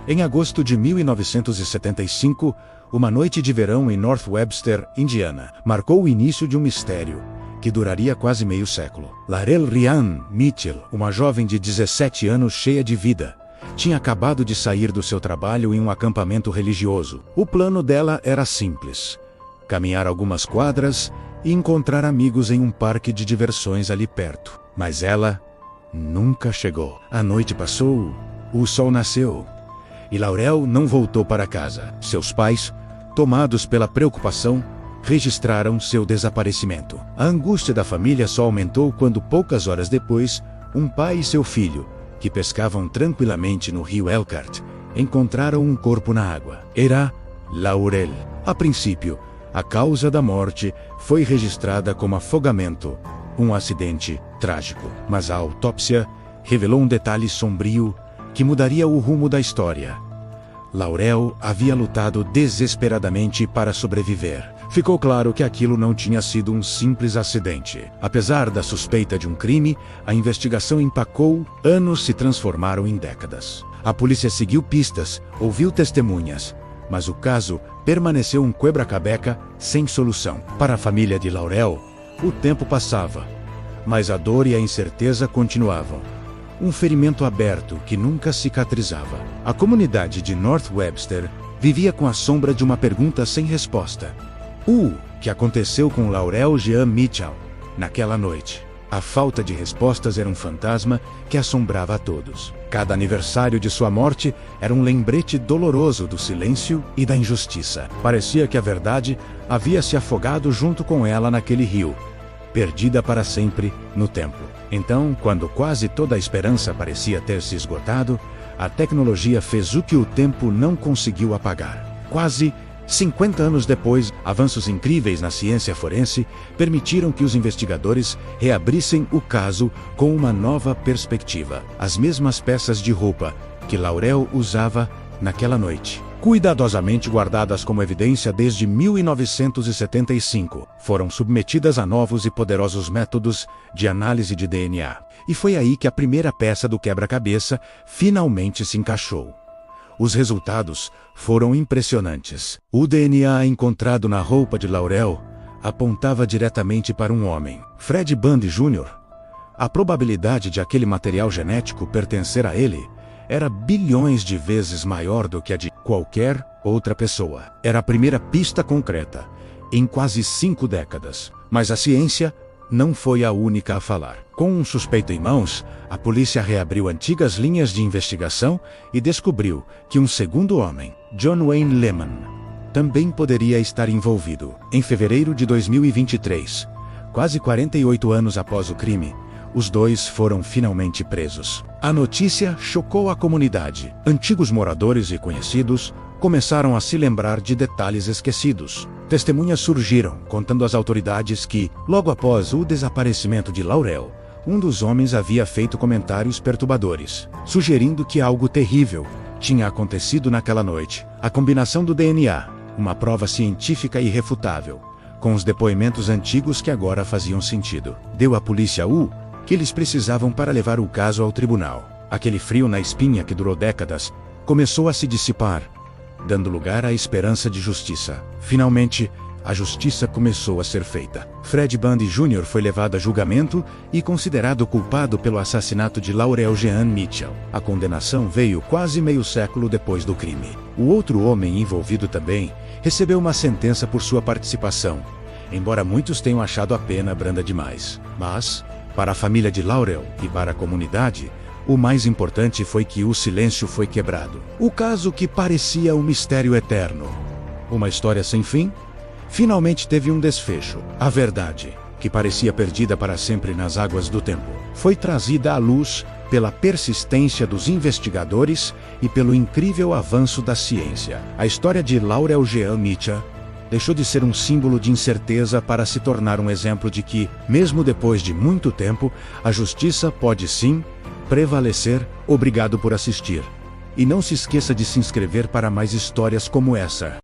Em agosto de 1975, uma noite de verão em North Webster, Indiana, marcou o início de um mistério que duraria quase meio século. Laurel Ryan Mitchell, uma jovem de 17 anos cheia de vida, tinha acabado de sair do seu trabalho em um acampamento religioso. O plano dela era simples: caminhar algumas quadras e encontrar amigos em um parque de diversões ali perto. Mas ela nunca chegou. A noite passou, o sol nasceu e Laurel não voltou para casa. Seus pais, tomados pela preocupação, registraram seu desaparecimento. A angústia da família só aumentou quando, poucas horas depois, um pai e seu filho, que pescavam tranquilamente no rio Elkhart, encontraram um corpo na água. Era Laurel. A princípio, a causa da morte foi registrada como afogamento, um acidente trágico. Mas a autópsia revelou um detalhe sombrio que mudaria o rumo da história. Laurel havia lutado desesperadamente para sobreviver. Ficou claro que aquilo não tinha sido um simples acidente. Apesar da suspeita de um crime, a investigação empacou. Anos se transformaram em décadas. A polícia seguiu pistas, ouviu testemunhas, mas o caso permaneceu um quebra-cabeça sem solução. Para a família de Laurel, o tempo passava, mas a dor e a incerteza continuavam. Um ferimento aberto que nunca cicatrizava. A comunidade de North Webster vivia com a sombra de uma pergunta sem resposta: o que aconteceu com Laurel Jean Mitchell naquela noite? A falta de respostas era um fantasma que assombrava a todos. Cada aniversário de sua morte era um lembrete doloroso do silêncio e da injustiça. Parecia que a verdade havia se afogado junto com ela naquele rio, perdida para sempre no tempo. Então, quando quase toda a esperança parecia ter se esgotado, a tecnologia fez o que o tempo não conseguiu apagar. Quase 50 anos depois, avanços incríveis na ciência forense permitiram que os investigadores reabrissem o caso com uma nova perspectiva. As mesmas peças de roupa que Laurel usava naquela noite, cuidadosamente guardadas como evidência desde 1975, foram submetidas a novos e poderosos métodos de análise de DNA. E foi aí que a primeira peça do quebra-cabeça finalmente se encaixou. Os resultados foram impressionantes. O DNA encontrado na roupa de Laurel apontava diretamente para um homem, Fred Bundy Jr. A probabilidade de aquele material genético pertencer a ele era bilhões de vezes maior do que a de qualquer outra pessoa. Era a primeira pista concreta em quase 5 décadas. Mas a ciência não foi a única a falar. Com um suspeito em mãos, a polícia reabriu antigas linhas de investigação e descobriu que um segundo homem, John Wayne Lehman, também poderia estar envolvido. Em fevereiro de 2023, quase 48 anos após o crime, os dois foram finalmente presos. A notícia chocou a comunidade. Antigos moradores e conhecidos começaram a se lembrar de detalhes esquecidos. Testemunhas surgiram, contando às autoridades que, logo após o desaparecimento de Laurel, um dos homens havia feito comentários perturbadores, sugerindo que algo terrível tinha acontecido naquela noite. A combinação do DNA, uma prova científica irrefutável, com os depoimentos antigos que agora faziam sentido, deu à polícia o que eles precisavam para levar o caso ao tribunal. Aquele frio na espinha que durou décadas começou a se dissipar, dando lugar à esperança de justiça. Finalmente, a justiça começou a ser feita. Fred Bundy Jr. foi levado a julgamento e considerado culpado pelo assassinato de Laurel Jean Mitchell. A condenação veio quase meio século depois do crime. O outro homem envolvido também recebeu uma sentença por sua participação, embora muitos tenham achado a pena branda demais. Mas, para a família de Laurel e para a comunidade, o mais importante foi que o silêncio foi quebrado. O caso que parecia um mistério eterno, uma história sem fim, finalmente teve um desfecho. A verdade, que parecia perdida para sempre nas águas do tempo, foi trazida à luz pela persistência dos investigadores e pelo incrível avanço da ciência. A história de Laurel Jean Mitchell deixou de ser um símbolo de incerteza para se tornar um exemplo de que, mesmo depois de muito tempo, a justiça pode sim prevalecer. Obrigado por assistir. E não se esqueça de se inscrever para mais histórias como essa.